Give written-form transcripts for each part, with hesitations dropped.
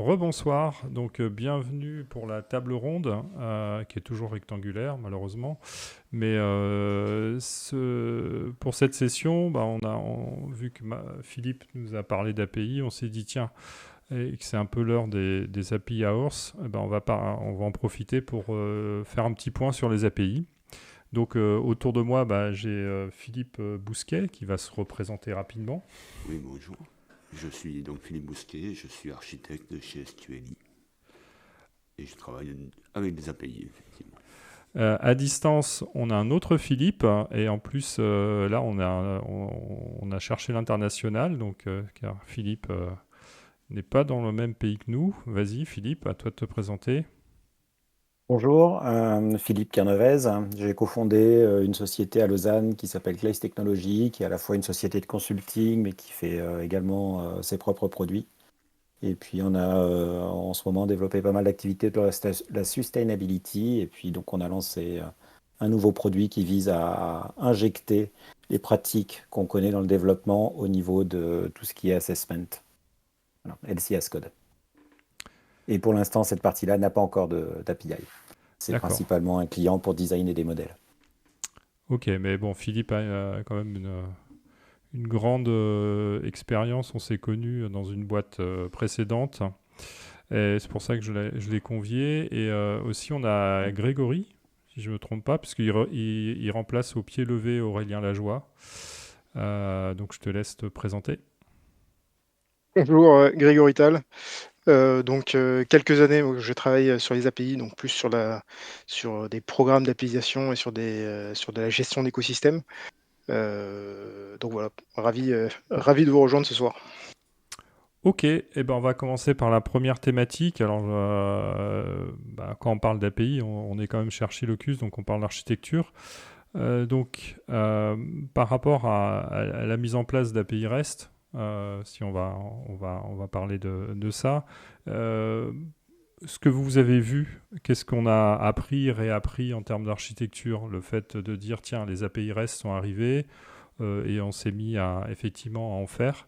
Rebonsoir, donc bienvenue pour la table ronde, qui est toujours rectangulaire malheureusement. Mais pour cette session, bah, vu que Philippe nous a parlé d'API, on s'est dit tiens, et que c'est un peu l'heure des API Hours, eh ben, on va en profiter pour faire un petit point sur les API. Donc autour de moi, bah, j'ai Philippe Bousquet qui va se représenter rapidement. Oui, bonjour. Je suis donc Philippe Bousquet, je suis architecte chez SQLI et je travaille avec des API, effectivement. À distance, on a un autre Philippe, et en plus, là, on a cherché l'international, donc car Philippe n'est pas dans le même pays que nous. Vas-y, Philippe, à toi de te présenter. Bonjour, Philippe Carnevez. J'ai cofondé une société à Lausanne qui s'appelle Clays Technologies, qui est à la fois une société de consulting, mais qui fait également ses propres produits. Et puis on a en ce moment développé pas mal d'activités de la sustainability. Et puis donc on a lancé un nouveau produit qui vise à injecter les pratiques qu'on connaît dans le développement au niveau de tout ce qui est assessment, voilà, LCS code. Et pour l'instant, cette partie-là n'a pas encore d'API. C'est D'accord. principalement un client pour designer des modèles. Ok, mais bon, Philippe a quand même une grande expérience. On s'est connus dans une boîte précédente. Et c'est pour ça que je l'ai convié. Et aussi, on a Grégory, si je ne me trompe pas, puisqu'il il remplace au pied levé Aurélien Lajoie. Donc, je te laisse te présenter. Bonjour, Grégory Tal. Quelques années où je travaille sur les API, donc plus sur des programmes d'application et sur de la gestion d'écosystème. Donc voilà, ravi de vous rejoindre ce soir. Ok, eh ben on va commencer par la première thématique. Alors, quand on parle d'API, on est quand même chez Archilocus, donc on parle d'architecture. Par rapport à la mise en place d'API REST, si on va parler de ça, euh, ce que vous avez vu, qu'est-ce qu'on a appris, réappris en termes d'architecture? Le fait de dire, tiens, les API REST sont arrivés, et on s'est mis effectivement à en faire.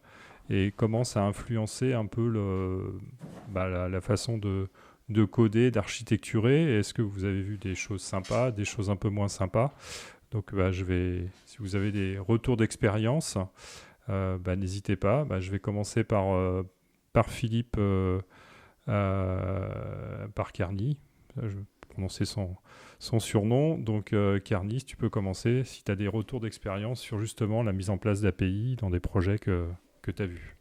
Et comment ça a influencé un peu la façon de coder, d'architecturer? Est-ce que vous avez vu des choses sympas, des choses un peu moins sympas? Donc, si vous avez des retours d'expérience, n'hésitez pas. Je vais commencer par Philippe, par Carny. Je vais prononcer son surnom. Donc, Carny, si tu peux commencer, si tu as des retours d'expérience sur justement la mise en place d'API dans des projets que tu as vus.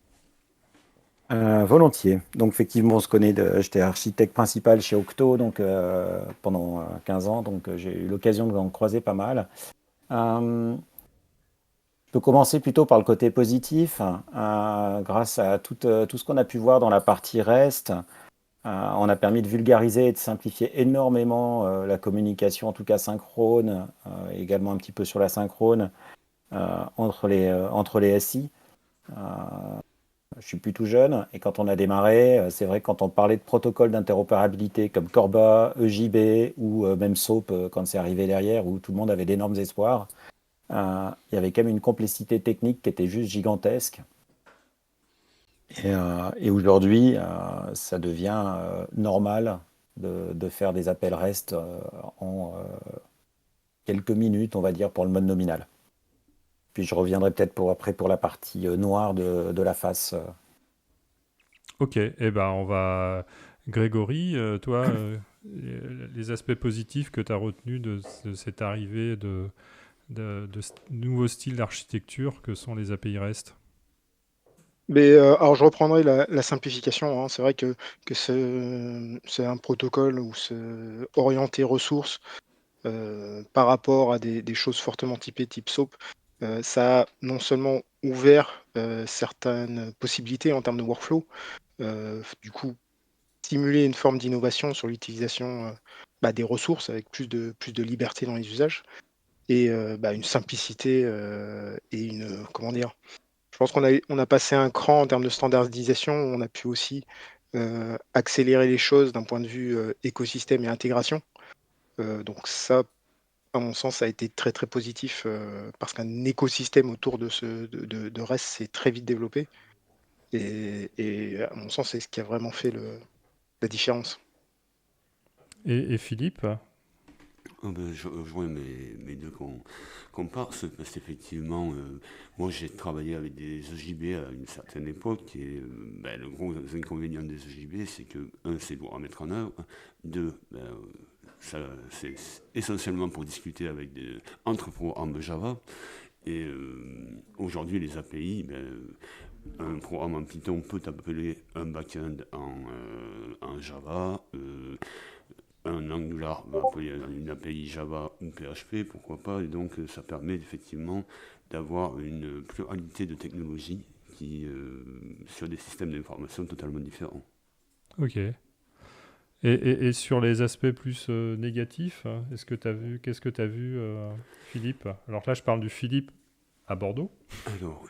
Volontiers. Donc effectivement, on se connaît. J'étais architecte principal chez Octo donc, pendant 15 ans, donc j'ai eu l'occasion de en croiser pas mal. Je peux commencer plutôt par le côté positif. Grâce à tout ce qu'on a pu voir dans la partie REST, on a permis de vulgariser et de simplifier énormément la communication, en tout cas synchrone, également un petit peu sur la synchrone entre les SI. Euh, Je suis plus tout jeune et quand on a démarré, c'est vrai que quand on parlait de protocoles d'interopérabilité comme Corba, EJB ou même SOAP quand c'est arrivé derrière où tout le monde avait d'énormes espoirs, il y avait quand même une complexité technique qui était juste gigantesque. Et aujourd'hui, ça devient normal de faire des appels REST en quelques minutes, on va dire, pour le mode nominal. Puis je reviendrai peut-être après pour la partie noire de la face. Ok, eh ben on va. Grégory, toi, les aspects positifs que tu as retenus de cette arrivée de ce nouveau style d'architecture que sont les API REST. Alors je reprendrai la simplification, hein. C'est vrai que c'est un protocole où c'est orienté ressources par rapport à des choses fortement typées type SOAP. Ça a non seulement ouvert certaines possibilités en termes de workflow, du coup stimuler une forme d'innovation sur l'utilisation des ressources avec plus de liberté dans les usages et une simplicité et comment dire, je pense on a passé un cran en termes de standardisation. On a pu aussi accélérer les choses d'un point de vue écosystème et intégration. Donc ça, à mon sens, ça a été très très positif parce qu'un écosystème autour de REST s'est très vite développé. Et à mon sens, c'est ce qui a vraiment fait la différence. Et Philippe? Je rejoins mes deux comparses, parce qu'effectivement, moi j'ai travaillé avec des EJB à une certaine époque, et le gros inconvénient des EJB, c'est que, un, c'est lourd à mettre en œuvre, deux, c'est essentiellement pour discuter entre programmes Java, et aujourd'hui les API, un programme en Python peut appeler un backend en Java. Un Angular va appeler une API Java ou PHP, pourquoi pas, et donc ça permet effectivement d'avoir une pluralité de technologies sur des systèmes d'information totalement différents. Ok. Et sur les aspects plus négatifs, qu'est-ce que tu as vu, Philippe? Alors là, je parle du Philippe à Bordeaux. Alors,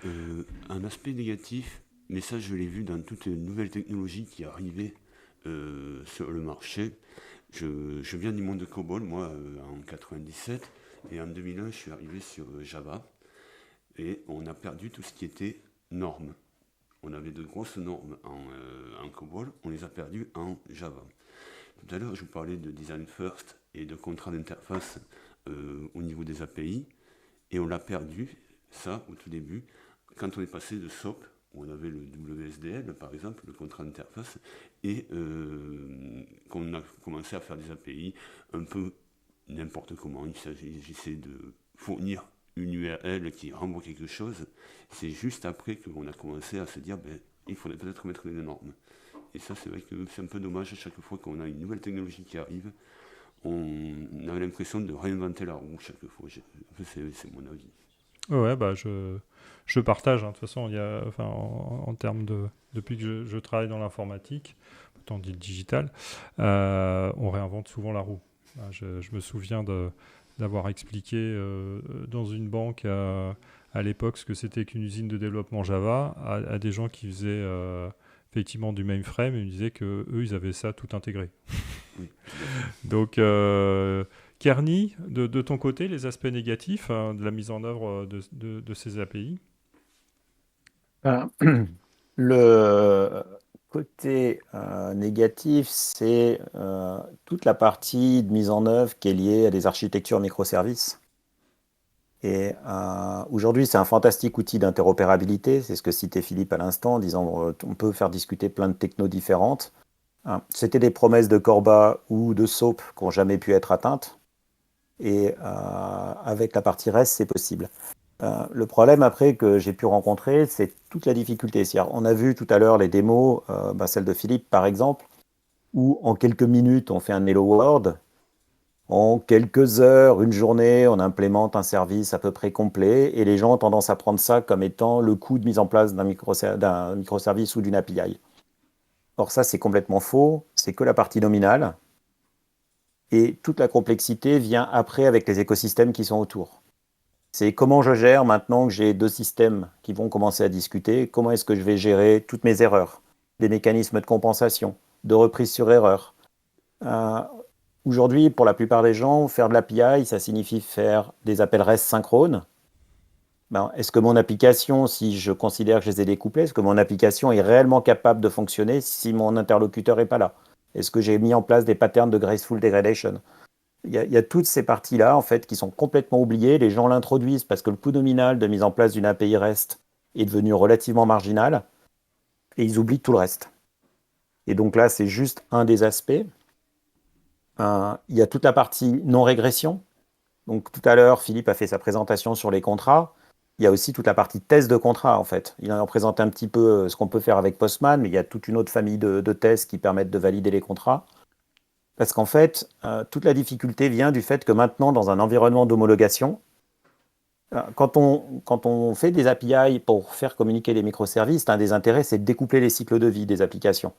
un aspect négatif, mais ça je l'ai vu dans toutes les nouvelles technologies qui arrivaient sur le marché. Je viens du monde de COBOL, moi, en 97, et en 2001, je suis arrivé sur Java, et on a perdu tout ce qui était normes. On avait de grosses normes en COBOL, on les a perdues en Java. Tout à l'heure, je vous parlais de design first et de contrat d'interface au niveau des API, et on l'a perdu, ça, au tout début, quand on est passé de SOAP, où on avait le WSDL, par exemple, le contrat d'interface, et qu'on a commencé à faire des API un peu n'importe comment. Il s'agissait de fournir une URL qui renvoie quelque chose. C'est juste après qu'on a commencé à se dire, il faudrait peut-être mettre des normes. Et ça, c'est vrai que c'est un peu dommage à chaque fois qu'on a une nouvelle technologie qui arrive. On a l'impression de réinventer la roue chaque fois. C'est mon avis. Ouais, je partage. De toute façon, en termes depuis que je travaille dans l'informatique, autant dit le digital, on réinvente souvent la roue. Je me souviens d'avoir expliqué dans une banque à l'époque ce que c'était qu'une usine de développement Java à des gens qui faisaient effectivement du mainframe, et ils me disaient que eux, ils avaient ça tout intégré. Oui. Donc, Kearney, de ton côté, les aspects négatifs de la mise en œuvre de ces API? Ben, Le côté négatif, c'est toute la partie de mise en œuvre qui est liée à des architectures microservices. Et aujourd'hui, c'est un fantastique outil d'interopérabilité. C'est ce que citait Philippe à l'instant, en disant on peut faire discuter plein de technos différentes. C'était des promesses de Corba ou de SOAP qui n'ont jamais pu être atteintes. Et avec la partie REST, c'est possible. Le problème après que j'ai pu rencontrer, c'est toute la difficulté. On a vu tout à l'heure les démos, celle de Philippe par exemple, où en quelques minutes on fait un Hello World, en quelques heures, une journée, on implémente un service à peu près complet, et les gens ont tendance à prendre ça comme étant le coût de mise en place d'un microservice ou d'une API. Or ça, c'est complètement faux, c'est que la partie nominale, et toute la complexité vient après avec les écosystèmes qui sont autour. C'est comment je gère maintenant que j'ai deux systèmes qui vont commencer à discuter, comment est-ce que je vais gérer toutes mes erreurs, des mécanismes de compensation, de reprise sur erreur. Aujourd'hui, pour la plupart des gens, faire de l'API, ça signifie faire des appels REST synchrones. Est-ce que mon application, si je considère que je les ai découplés, est-ce que mon application est réellement capable de fonctionner si mon interlocuteur n'est pas là? Est-ce que j'ai mis en place des patterns de graceful degradation? Il y a toutes ces parties-là, en fait, qui sont complètement oubliées. Les gens l'introduisent parce que le coût nominal de mise en place d'une API REST est devenu relativement marginal, et ils oublient tout le reste. Et donc là, c'est juste un des aspects. Il y a toute la partie non-régression. Donc tout à l'heure, Philippe a fait sa présentation sur les contrats. Il y a aussi toute la partie test de contrat, en fait. Il en a présenté un petit peu ce qu'on peut faire avec Postman, mais il y a toute une autre famille de tests qui permettent de valider les contrats. Parce qu'en fait, toute la difficulté vient du fait que maintenant, dans un environnement d'homologation, quand on fait des API pour faire communiquer les microservices, un des intérêts, c'est de découpler les cycles de vie des applications.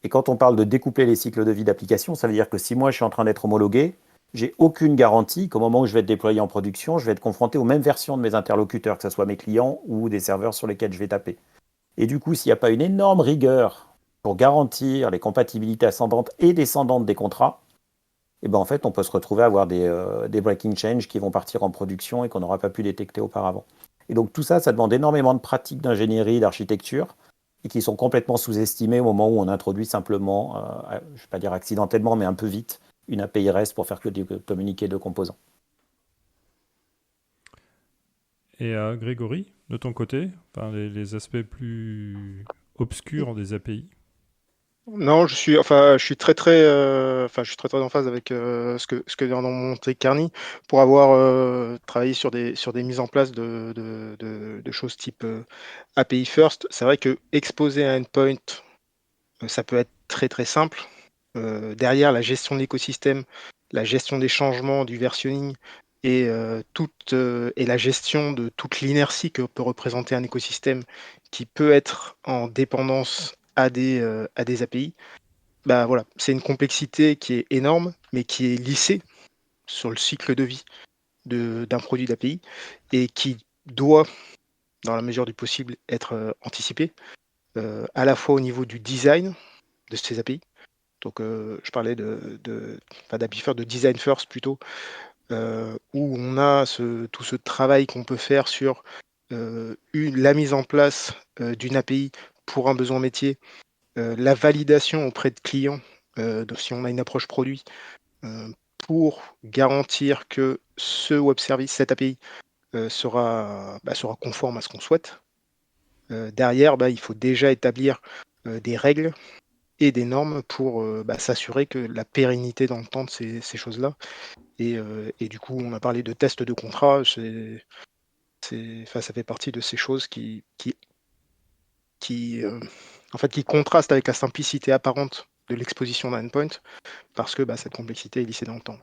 Et quand on parle de découpler les cycles de vie d'applications, ça veut dire que si moi, je suis en train d'être homologué, j'ai aucune garantie qu'au moment où je vais être déployé en production, je vais être confronté aux mêmes versions de mes interlocuteurs, que ce soit mes clients ou des serveurs sur lesquels je vais taper. Et du coup, s'il n'y a pas une énorme rigueur pour garantir les compatibilités ascendantes et descendantes des contrats, en fait, on peut se retrouver à avoir des breaking change qui vont partir en production et qu'on n'aura pas pu détecter auparavant. Et donc tout ça, ça demande énormément de pratiques d'ingénierie, d'architecture, et qui sont complètement sous-estimées au moment où on introduit simplement, je ne vais pas dire accidentellement, mais un peu vite, une API REST pour faire communiquer deux composants. Et Grégory, de ton côté, enfin, les aspects plus obscurs des API? Non, je suis je suis très en phase avec ce que vient d'en montrer Carney pour avoir travaillé sur des mises en place de choses type API First. C'est vrai que exposer un endpoint, ça peut être très très simple. Derrière, la gestion de l'écosystème, la gestion des changements, du versionning et la gestion de toute l'inertie que peut représenter un écosystème qui peut être en dépendance à des API, bah voilà, c'est une complexité qui est énorme, mais qui est lissée sur le cycle de vie d'un produit d'API et qui doit, dans la mesure du possible, être anticipée, à la fois au niveau du design de ces API. Donc, je parlais pas d'API first, de design first plutôt, où on a tout ce travail qu'on peut faire sur la mise en place d'une API pour un besoin métier, la validation auprès de clients, si on a une approche produit, pour garantir que ce web service, cette API, sera conforme à ce qu'on souhaite. Derrière, il faut déjà établir des règles et des normes pour s'assurer que la pérennité dans le temps de ces choses-là. Et du coup, on a parlé de tests de contrat. Ça fait partie de ces choses qui contrastent avec la simplicité apparente de l'exposition d'un endpoint parce que cette complexité est lissée dans le temps.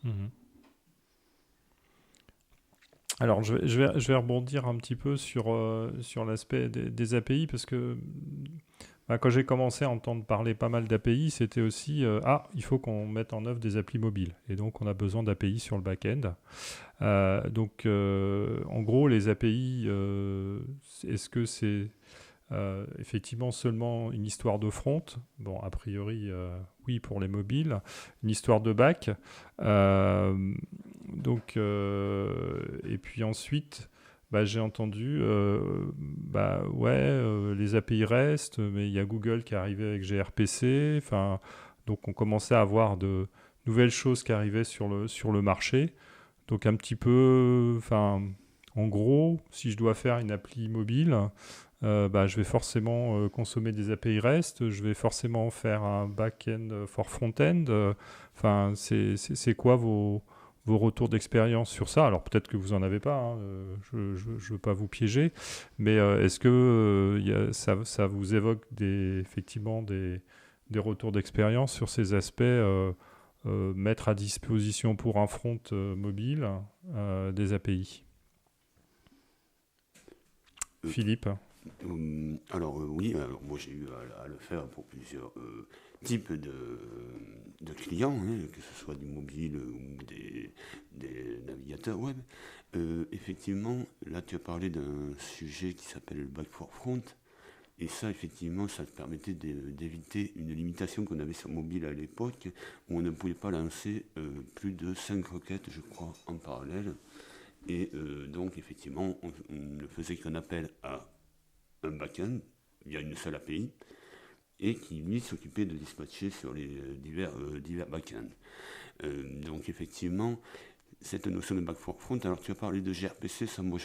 Mhm. Alors, je vais rebondir un petit peu sur l'aspect des API parce que quand j'ai commencé à entendre parler pas mal d'API, c'était aussi il faut qu'on mette en œuvre des applis mobiles. Et donc, on a besoin d'API sur le back-end. En gros, les API, est-ce que c'est effectivement seulement une histoire de front? Bon, a priori, oui, pour les mobiles. Une histoire de back. Et puis ensuite, j'ai entendu, les API restent, mais il y a Google qui est arrivé avec gRPC. Enfin, donc on commençait à avoir de nouvelles choses qui arrivaient sur le marché. Donc un petit peu, en gros, si je dois faire une appli mobile, je vais forcément consommer des API REST, je vais forcément faire un back-end for front-end. C'est quoi vos retours d'expérience sur ça? Alors peut-être que vous n'en avez pas, hein, je ne veux pas vous piéger, mais est-ce que ça vous évoque effectivement des retours d'expérience sur ces aspects mettre à disposition pour un front mobile des API? Euh, Philippe? Oui, moi j'ai eu à le faire pour plusieurs types de clients, hein, que ce soit du mobile ou des navigateurs web. Effectivement, là tu as parlé d'un sujet qui s'appelle le back for front, et ça effectivement ça te permettait d'éviter une limitation qu'on avait sur mobile à l'époque, où on ne pouvait pas lancer plus de 5 requêtes, je crois, en parallèle. Et donc effectivement on ne faisait qu'un appel à un backend via une seule API et qui lui s'occupait de dispatcher sur les divers backends. Donc effectivement, cette notion de back for front, alors tu as parlé de gRPC, ça moi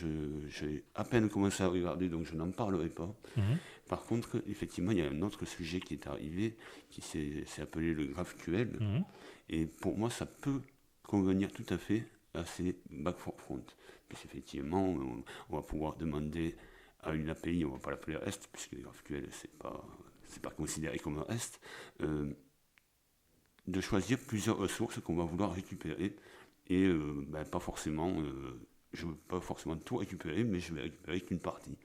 j'ai à peine commencé à regarder, donc je n'en parlerai pas. Mhm. Par contre, effectivement, il y a un autre sujet qui est arrivé, qui s'est appelé le GraphQL, Mhm. et pour moi ça peut convenir tout à fait à ces back for front. Puisqu'effectivement, on va pouvoir demander à une API, on ne va pas l'appeler REST, puisque GraphQL, c'est pas considéré comme un REST, de choisir plusieurs ressources qu'on va vouloir récupérer. Et pas forcément, je ne veux pas forcément tout récupérer, mais je vais récupérer qu'une partie.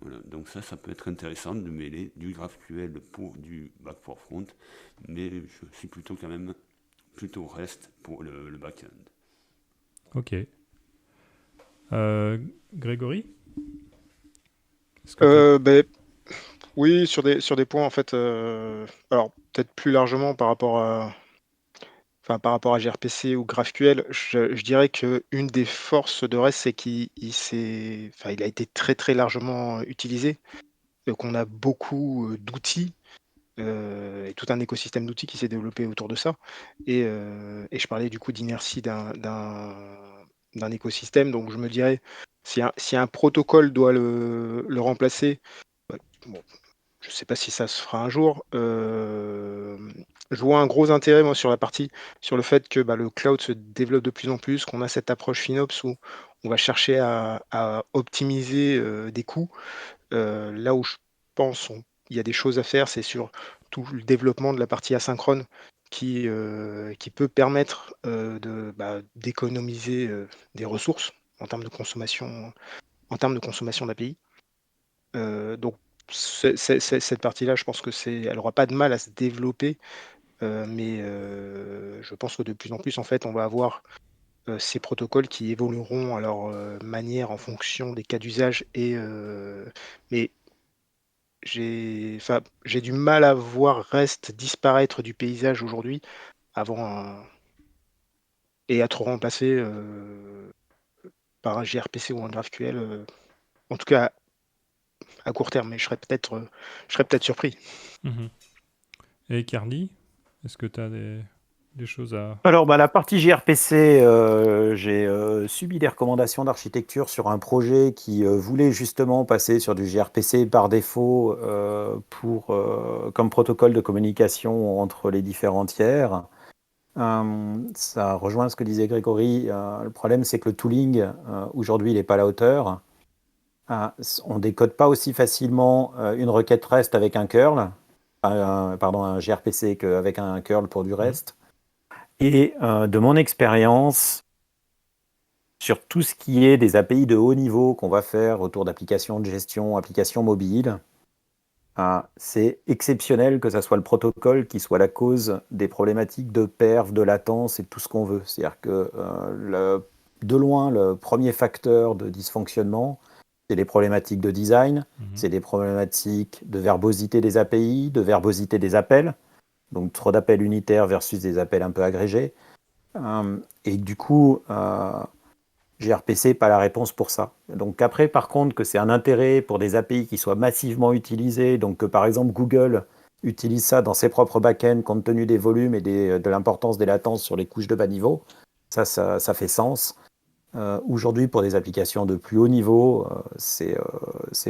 Voilà. Donc ça peut être intéressant de mêler du GraphQL pour du back for front, mais je suis plutôt quand même plutôt REST pour le back-end. Ok. Grégory? Est-ce que Oui, sur des points en fait. Alors peut-être plus largement par rapport à, par rapport à gRPC ou GraphQL, je dirais qu'une des forces de REST, c'est qu'il a été très, très largement utilisé, qu'on a beaucoup, d'outils, et tout un écosystème d'outils qui s'est développé autour de ça et je parlais du coup d'inertie d'un écosystème, donc je me dirais, si un protocole doit le remplacer, bah, bon, je ne sais pas si ça se fera un jour. Je vois un gros intérêt, moi, sur le fait que bah, le cloud se développe de plus en plus, qu'on a cette approche FinOps où on va chercher à optimiser des coûts. Là où je pense il y a des choses à faire, c'est sur tout le développement de la partie asynchrone qui peut permettre d'économiser des ressources en termes de consommation, d'API. Donc cette partie-là, je pense elle aura pas de mal à se développer, mais je pense que de plus en plus, en fait, on va avoir, ces protocoles qui évolueront à leur, manière en fonction des cas d'usage mais j'ai du mal à voir REST disparaître du paysage aujourd'hui avant un et être remplacé, par un gRPC ou un GraphQL, en tout cas à court terme, mais je serais peut-être surpris. Mhm. Et Carly, est-ce que tu as des choses à... Alors, la partie gRPC, j'ai subi des recommandations d'architecture sur un projet qui voulait justement passer sur du gRPC par défaut comme protocole de communication entre les différents tiers. Ça rejoint ce que disait Grégory. Le problème, c'est que le tooling, aujourd'hui, il n'est pas à la hauteur. On ne décode pas aussi facilement une requête REST avec un curl, un gRPC qu'avec un curl pour du REST. Et de mon expérience, sur tout ce qui est des API de haut niveau qu'on va faire autour d'applications de gestion, applications mobiles, c'est exceptionnel que ça soit le protocole qui soit la cause des problématiques de perf, de latence et de tout ce qu'on veut. C'est-à-dire que de loin, le premier facteur de dysfonctionnement, c'est les problématiques de design, c'est des problématiques de verbosité des API, de verbosité des appels, donc trop d'appels unitaires versus des appels un peu agrégés. Et du coup, gRPC n'est pas la réponse pour ça. Donc après, par contre, que c'est un intérêt pour des API qui soient massivement utilisées, donc que par exemple Google utilise ça dans ses propres backends compte tenu des volumes et de l'importance des latences sur les couches de bas niveau, ça fait sens. Aujourd'hui, pour des applications de plus haut niveau, c'est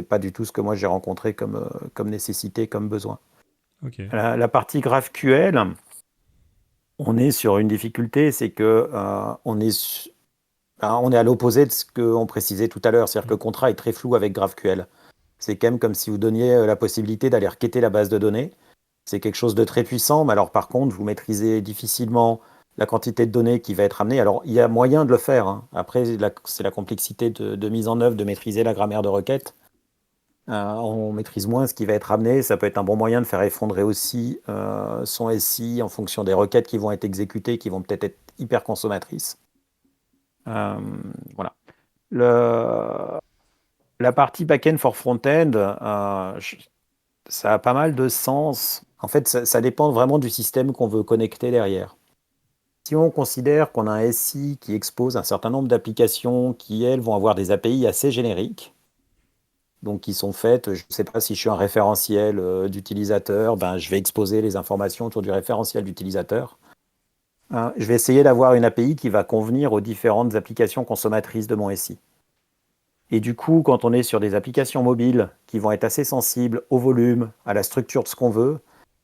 pas du tout ce que moi j'ai rencontré comme nécessité, comme besoin. Ok. La partie GraphQL, on est sur une difficulté, c'est que on est à l'opposé de ce qu'on précisait tout à l'heure, c'est-à-dire que le contrat est très flou avec GraphQL. C'est quand même comme si vous donniez la possibilité d'aller requêter la base de données. C'est quelque chose de très puissant, mais alors par contre, vous maîtrisez difficilement la quantité de données qui va être amenée. Alors, il y a moyen de le faire, hein. Après, c'est la complexité de mise en œuvre, de maîtriser la grammaire de requête. On maîtrise moins ce qui va être amené. Ça peut être un bon moyen de faire effondrer aussi son SI en fonction des requêtes qui vont être exécutées, qui vont peut-être être hyper consommatrices. Voilà. La partie back-end for front-end, ça a pas mal de sens. En fait, ça dépend vraiment du système qu'on veut connecter derrière. Si on considère qu'on a un SI qui expose un certain nombre d'applications qui, elles, vont avoir des API assez génériques, donc qui sont faites, je ne sais pas si je suis un référentiel d'utilisateur, je vais exposer les informations autour du référentiel d'utilisateur. Je vais essayer d'avoir une API qui va convenir aux différentes applications consommatrices de mon SI. Et du coup, quand on est sur des applications mobiles qui vont être assez sensibles au volume, à la structure de ce qu'on veut,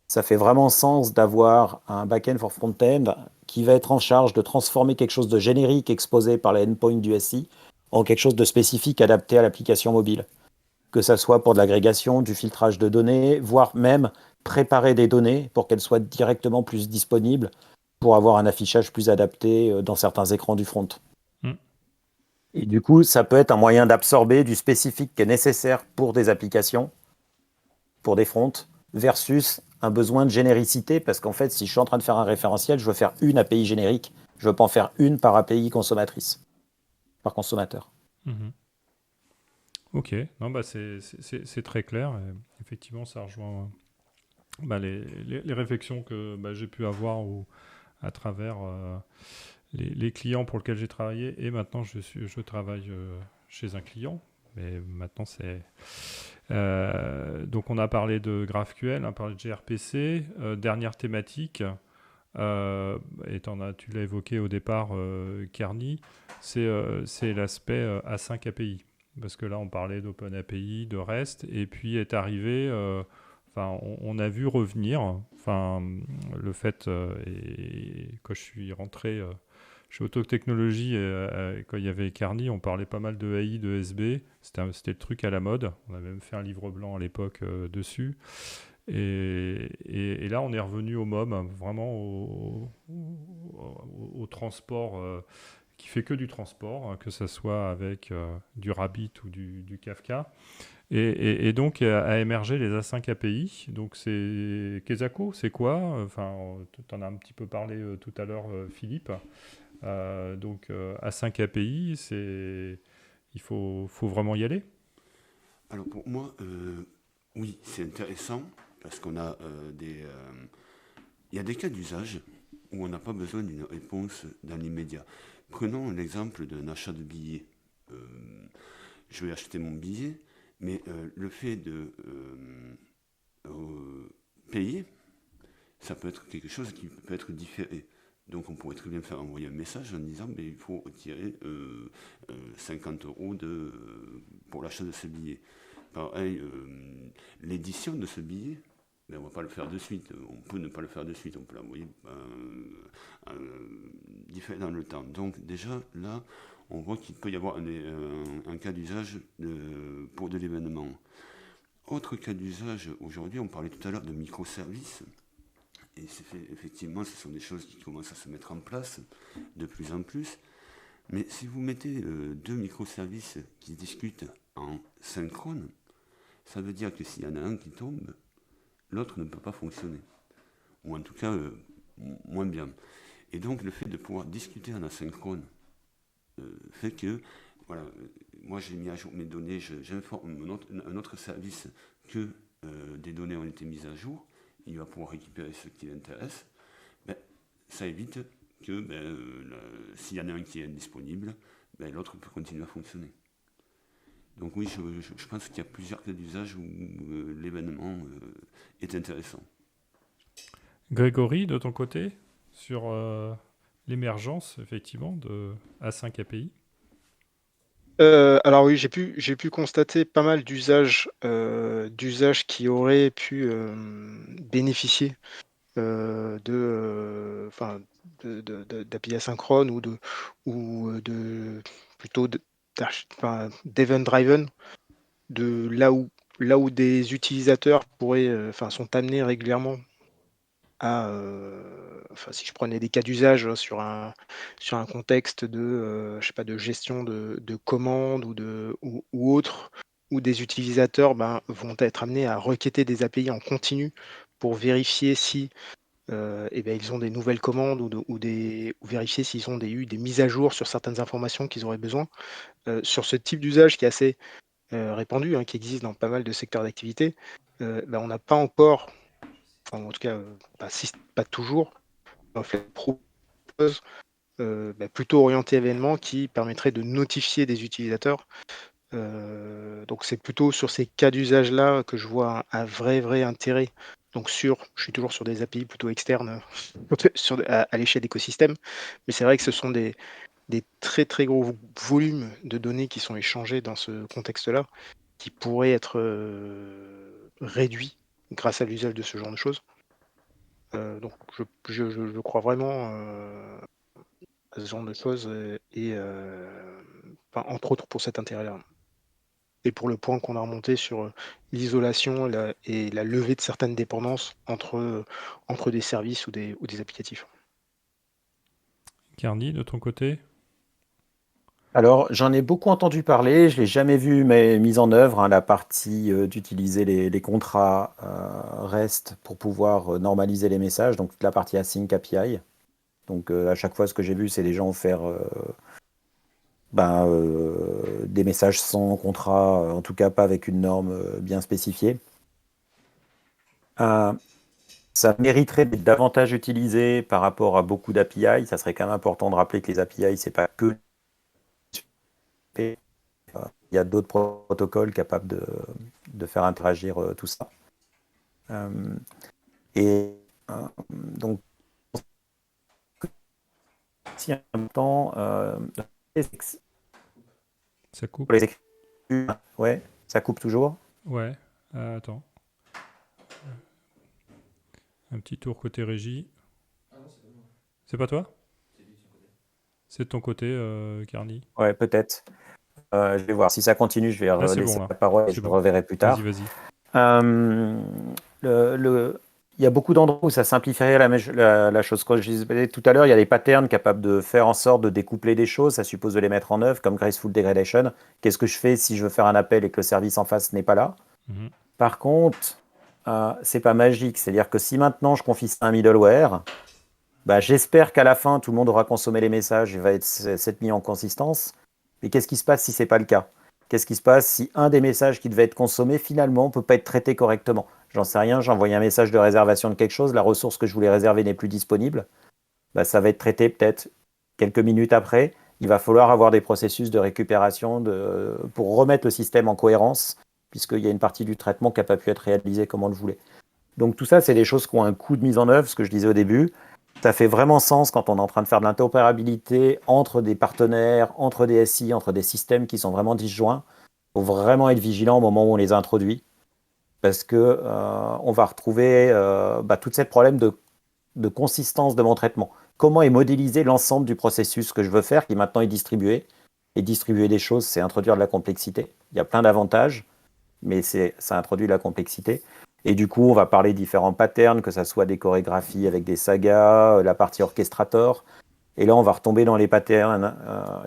ça fait vraiment sens d'avoir un back-end for front-end qui va être en charge de transformer quelque chose de générique exposé par les endpoints du SI en quelque chose de spécifique adapté à l'application mobile. Que ça soit pour de l'agrégation, du filtrage de données, voire même préparer des données pour qu'elles soient directement plus disponibles pour avoir un affichage plus adapté dans certains écrans du front. Et du coup, ça peut être un moyen d'absorber du spécifique qui est nécessaire pour des applications, pour des fronts, versus un besoin de généricité, parce qu'en fait, si je suis en train de faire un référentiel, je veux faire une API générique, je ne veux pas en faire une par API consommatrice, par consommateur. Ok, non, c'est très clair. Et effectivement, ça rejoint les réflexions que j'ai pu avoir à travers les clients pour lesquels j'ai travaillé. Et maintenant, je travaille chez un client. Mais maintenant, donc, on a parlé de GraphQL, on a parlé de gRPC. Dernière thématique, tu l'as évoqué au départ, Kearney, c'est l'aspect A5 API. Parce que là, on parlait d'OpenAPI, de REST, et puis est arrivé, on a vu revenir, le fait, et quand je suis rentré chez Auto Technologies, quand il y avait Kearney, on parlait pas mal de AI, de SB, c'était le truc à la mode, on a même fait un livre blanc à l'époque dessus. Et là, on est revenu au MOM, vraiment au transport, qui fait que du transport, que ce soit avec du Rabbit ou du Kafka. Et donc, a émergé les A5 API. Donc, c'est Kezako, c'est quoi? Enfin, tu en as un petit peu parlé tout à l'heure, Philippe. Donc, A5 API, il faut vraiment y aller. Alors pour moi, oui, c'est intéressant parce qu'on a il y a des cas d'usage où on n'a pas besoin d'une réponse dans l'immédiat. Prenons l'exemple d'un achat de billets. Euh, je vais acheter mon billet, mais le fait de payer, ça peut être quelque chose qui peut être différé. Donc on pourrait très bien faire envoyer un message en disant il faut retirer 50 euros pour l'achat de ce billet. Pareil, l'édition de ce billet, on ne va pas le faire de suite. On peut ne pas le faire de suite. On peut l'envoyer différé dans le temps. Donc déjà, là, on voit qu'il peut y avoir un cas d'usage pour de l'événement. Autre cas d'usage, aujourd'hui, on parlait tout à l'heure de microservices. Et effectivement, ce sont des choses qui commencent à se mettre en place de plus en plus. Mais si vous mettez deux microservices qui discutent en synchrone, ça veut dire que s'il y en a un qui tombe, l'autre ne peut pas fonctionner. Ou en tout cas, moins bien. Et donc, le fait de pouvoir discuter en asynchrone fait que, voilà, moi j'ai mis à jour mes données, j'informe un autre service que des données ont été mises à jour, il va pouvoir récupérer ce qui l'intéresse. Ça évite que s'il y en a un qui est indisponible, l'autre peut continuer à fonctionner. Donc oui, je pense qu'il y a plusieurs cas d'usage où l'événement est intéressant. Grégory, de ton côté, sur l'émergence, effectivement, de A5 API? Alors oui, j'ai pu constater pas mal d'usages qui auraient pu bénéficier d'API asynchrone plutôt d'event driven, de là où des utilisateurs sont amenés régulièrement à, si je prenais des cas d'usage sur un contexte je sais pas, de gestion de commandes ou autre, où des utilisateurs vont être amenés à requêter des API en continu pour vérifier si ils ont des nouvelles commandes ou vérifier s'ils ont eu des mises à jour sur certaines informations qu'ils auraient besoin. Sur ce type d'usage qui est assez répandu, hein, qui existe dans pas mal de secteurs d'activité, on n'a pas encore, enfin, en tout cas, pas toujours, propose plutôt orienté événement qui permettrait de notifier des utilisateurs. Donc c'est plutôt sur ces cas d'usage-là que je vois un vrai intérêt. Donc je suis toujours sur des API plutôt externes à l'échelle d'écosystème, mais c'est vrai que ce sont des très gros volumes de données qui sont échangés dans ce contexte-là, qui pourraient être réduits grâce à l'usage de ce genre de choses. Donc je crois vraiment à ce genre de choses entre autres pour cet intérêt-là. Et pour le point qu'on a remonté sur l'isolation et la levée de certaines dépendances entre des services ou des applicatifs. Kearney, de ton côté? Alors, j'en ai beaucoup entendu parler, je ne l'ai jamais vu mais mise en œuvre, hein, la partie d'utiliser les contrats REST pour pouvoir normaliser les messages, donc toute la partie async API. Donc, à chaque fois, ce que j'ai vu, c'est des gens faire des messages sans contrat, en tout cas pas avec une norme bien spécifiée. ça mériterait d'être davantage utilisé par rapport à beaucoup d'API. Ça serait quand même important de rappeler que les API, c'est pas que il y a d'autres protocoles capables de faire interagir tout ça. Euh, et donc, si en même temps, Ça coupe. pour les écritures, ouais, ça coupe toujours. Ouais. Attends. Un petit tour côté régie. C'est pas toi? C'est de ton côté, Carny. Ouais, peut-être. Je vais voir. Si ça continue, je vais Là, c'est laisser bon, là. la parole et C'est je le bon. reverrai plus Vas-y, tard. vas-y. Euh, il y a beaucoup d'endroits où ça simplifierait la chose. Comme je disais tout à l'heure, il y a des patterns capables de faire en sorte de découpler des choses. Ça suppose de les mettre en œuvre, comme Graceful Degradation. Qu'est-ce que je fais si je veux faire un appel et que le service en face n'est pas là? Mhm. Par contre, c'est pas magique. C'est-à-dire que si maintenant je confie ça à un middleware, bah, j'espère qu'à la fin, tout le monde aura consommé les messages et va s'être mis en consistance. Mais qu'est-ce qui se passe si ce n'est pas le cas? Qu'est-ce qui se passe si un des messages qui devait être consommé, finalement, ne peut pas être traité correctement? J'en sais rien, j'ai envoyé un message de réservation de quelque chose, la ressource que je voulais réserver n'est plus disponible. Bah, ça va être traité peut-être quelques minutes après. Il va falloir avoir des processus de récupération pour remettre le système en cohérence, puisqu'il y a une partie du traitement qui n'a pas pu être réalisée comme on le voulait. Donc tout ça, c'est des choses qui ont un coût de mise en œuvre, ce que je disais au début. Ça fait vraiment sens quand on est en train de faire de l'interopérabilité entre des partenaires, entre des SI, entre des systèmes qui sont vraiment disjoints. Il faut vraiment être vigilant au moment où on les introduit, parce que on va retrouver tout ce problème de consistance de mon traitement. Comment est modélisé l'ensemble du processus que je veux faire, qui maintenant est distribué. Et distribuer des choses, c'est introduire de la complexité. Il y a plein d'avantages, mais ça introduit de la complexité. Et du coup, on va parler de différents patterns, que ce soit des chorégraphies avec des sagas, la partie orchestrator. Et là, on va retomber dans les patterns,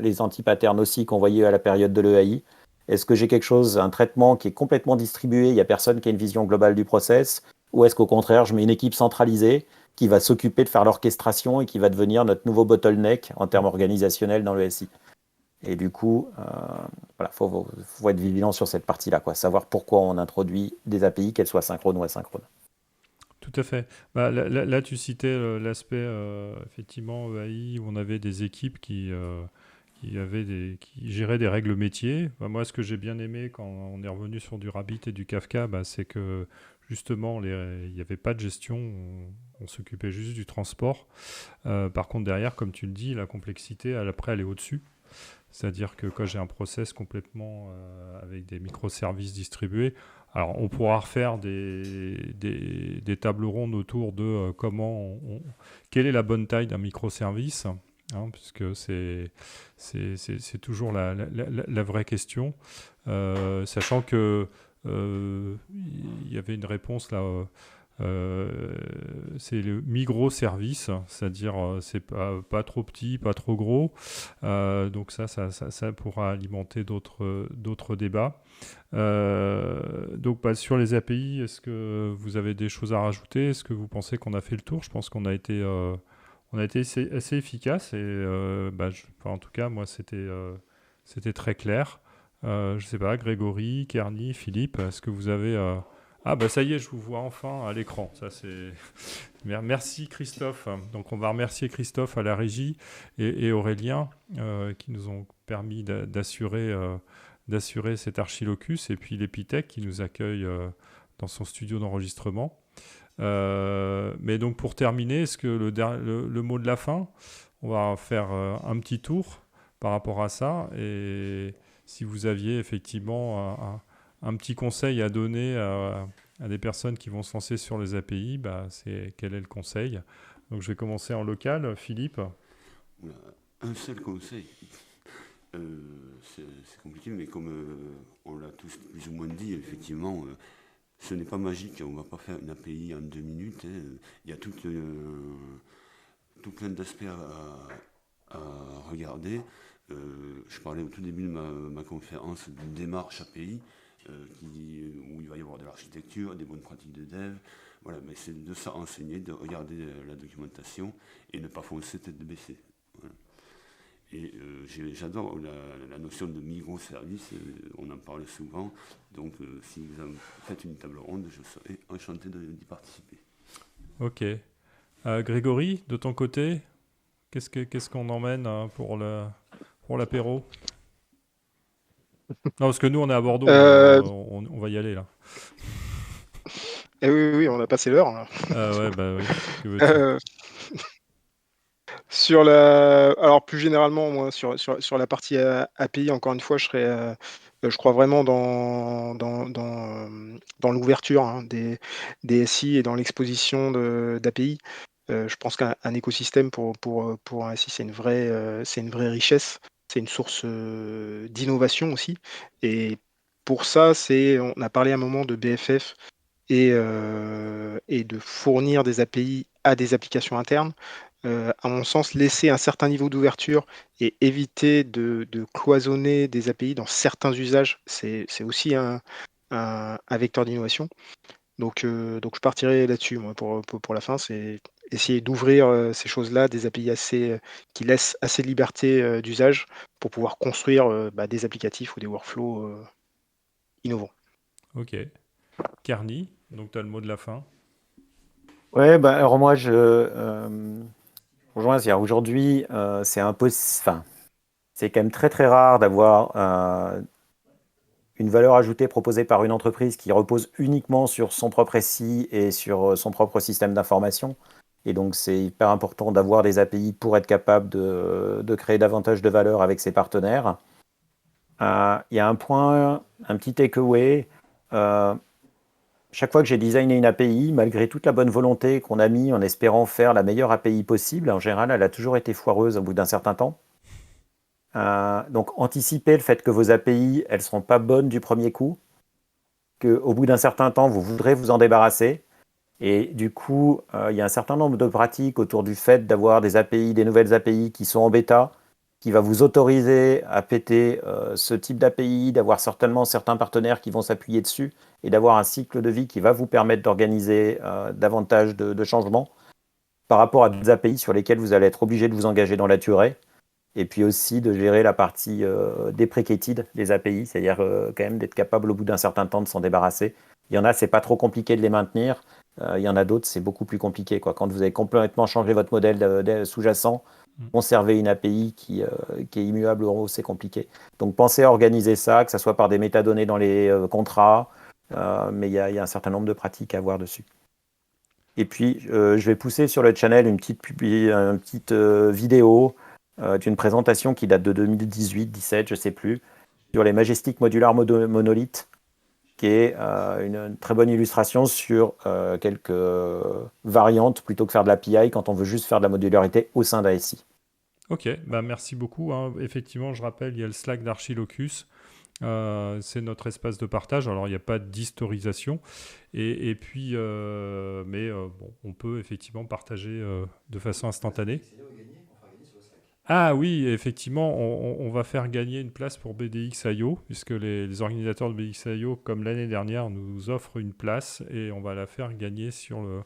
les anti-patterns aussi qu'on voyait à la période de l'EAI. Est-ce que j'ai quelque chose, un traitement qui est complètement distribué, il n'y a personne qui a une vision globale du process? Ou est-ce qu'au contraire, je mets une équipe centralisée qui va s'occuper de faire l'orchestration et qui va devenir notre nouveau bottleneck en termes organisationnels dans le SI? Et du coup, voilà, faut être vigilant sur cette partie-là, quoi. Savoir pourquoi on introduit des API, qu'elles soient synchrones ou asynchrones. Tout à fait. Là, tu citais l'aspect effectivement EAI où on avait des équipes qui géraient des règles métiers. Bah, moi, ce que j'ai bien aimé quand on est revenu sur du Rabbit et du Kafka, bah, c'est que justement, il n'y avait pas de gestion. On s'occupait juste du transport. Par contre, derrière, comme tu le dis, la complexité, après, elle est au-dessus. C'est-à-dire que quand j'ai un process complètement avec des microservices distribués, alors on pourra refaire des tables rondes autour de quelle est la bonne taille d'un microservice, hein, puisque c'est toujours la vraie question, sachant que il y avait une réponse là. C'est le microservice, c'est-à-dire c'est pas trop petit, pas trop gros. Donc ça pourra alimenter d'autres débats. Donc sur les API, est-ce que vous avez des choses à rajouter? Est-ce que vous pensez qu'on a fait le tour? Je pense qu'on a été assez efficace et en tout cas moi c'était très clair. Je sais pas, Grégory, Kerny, Philippe, est-ce que vous avez Ah bah ça y est, je vous vois enfin à l'écran. Ça c'est merci Christophe. Donc on va remercier Christophe à la régie et Aurélien qui nous ont permis d'assurer cet archilocus et puis l'Epitech qui nous accueille dans son studio d'enregistrement. Mais donc pour terminer, est-ce que le mot de la fin, on va faire un petit tour par rapport à ça et si vous aviez effectivement un petit conseil à donner à des personnes qui vont se lancer sur les API, quel est le conseil? Donc je vais commencer en local. Philippe? Un seul conseil. C'est compliqué, mais comme on l'a tous plus ou moins dit, effectivement, ce n'est pas magique. On ne va pas faire une API en 2 minutes. Hein. Il y a tout plein d'aspects à regarder. Je parlais au tout début de ma conférence d'une démarche API où il va y avoir de l'architecture, des bonnes pratiques de dev. Voilà, mais c'est de ça renseigner, de regarder la documentation et ne pas foncer tête baissée. Voilà. Et j'adore la notion de microservice, on en parle souvent. Donc si vous faites une table ronde, je serais enchanté d'y participer. Ok. Grégory, de ton côté, qu'est-ce qu'on emmène pour l'apéro? Non, parce que nous, on est à Bordeaux, Euh, on va y aller là. et oui, oui, on a passé l'heure, là. Ah ouais, bah oui, que veux-tu? Euh, alors plus généralement, moi, sur la partie API, encore une fois, je crois vraiment dans l'ouverture, hein, des SI et dans l'exposition d'API. Je pense qu'un écosystème pour un SI, c'est une vraie richesse. C'est une source d'innovation aussi. Et pour ça, on a parlé à un moment de BFF et de fournir des API à des applications internes. À mon sens, laisser un certain niveau d'ouverture et éviter de cloisonner des API dans certains usages, c'est aussi un vecteur d'innovation. Donc je partirai là-dessus, moi, pour la fin, c'est essayer d'ouvrir ces choses-là, des API qui laissent assez de liberté d'usage pour pouvoir construire des applicatifs ou des workflows innovants. Ok. Carny, donc tu as le mot de la fin. Ouais, bah, alors moi, je rejoins. C'est-à-dire aujourd'hui, c'est enfin, c'est quand même très très rare d'avoir une valeur ajoutée proposée par une entreprise qui repose uniquement sur son propre SI et sur son propre système d'information. Et donc, c'est hyper important d'avoir des API pour être capable de créer davantage de valeur avec ses partenaires. Il y a un point, un petit takeaway. Euh, Chaque fois que j'ai designé une API, malgré toute la bonne volonté qu'on a mis en espérant faire la meilleure API possible, en général, elle a toujours été foireuse au bout d'un certain temps. Donc, anticipez le fait que vos API, elles ne seront pas bonnes du premier coup, qu'au bout d'un certain temps, vous voudrez vous en débarrasser. Et du coup, il y a un certain nombre de pratiques autour du fait d'avoir des API, des nouvelles API qui sont en bêta, qui va vous autoriser à péter ce type d'API, d'avoir certainement certains partenaires qui vont s'appuyer dessus et d'avoir un cycle de vie qui va vous permettre d'organiser davantage de changements par rapport à des API sur lesquels vous allez être obligé de vous engager dans la durée. Et puis aussi de gérer la partie deprecated des API, c'est-à-dire quand même d'être capable au bout d'un certain temps de s'en débarrasser. Il y en a, c'est pas trop compliqué de les maintenir. Il y en a d'autres, c'est beaucoup plus compliqué, quoi. Quand vous avez complètement changé votre modèle sous-jacent, Mm. conserver une API qui est immuable, c'est compliqué. Donc pensez à organiser ça, que ce soit par des métadonnées dans les contrats, mais il y a un certain nombre de pratiques à avoir dessus. Et puis, je vais pousser sur le channel une petite vidéo d'une présentation qui date de 2018-17, je ne sais plus, sur les Majestic Modular Monolith, qui est une très bonne illustration sur quelques variantes plutôt que faire de l'API quand on veut juste faire de la modularité au sein d'ASI. Ok, bah merci beaucoup, hein. Effectivement, je rappelle, il y a le Slack d'Archilocus. C'est notre espace de partage. Alors, il n'y a pas d'historisation. Et puis, bon, on peut effectivement partager de façon instantanée. Ah oui, effectivement, on va faire gagner une place pour BDX.io, puisque les organisateurs de BDX.io, comme l'année dernière, nous offrent une place et on va la faire gagner sur le...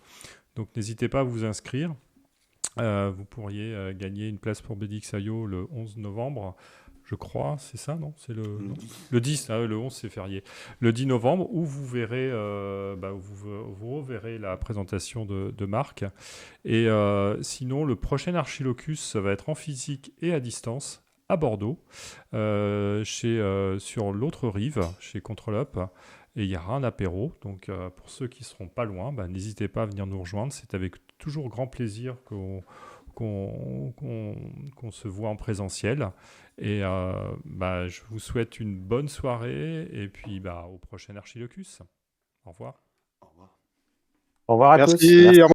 Donc, n'hésitez pas à vous inscrire. Vous pourriez gagner une place pour BDX.io le 11 novembre. Je crois, c'est ça, non? C'est le 10, le 11 c'est férié. Le 10 novembre, où vous verrez, vous reverrez la présentation de Marc. Et sinon, le prochain Archilocus, ça va être en physique et à distance, à Bordeaux, sur l'autre rive, chez ControlUp. Et il y aura un apéro. Donc, pour ceux qui ne seront pas loin, n'hésitez pas à venir nous rejoindre. C'est avec toujours grand plaisir qu'on se voit en présentiel. Et je vous souhaite une bonne soirée et puis au prochain Archilocus. Au revoir. Au revoir. Au revoir à tous. Merci. Merci.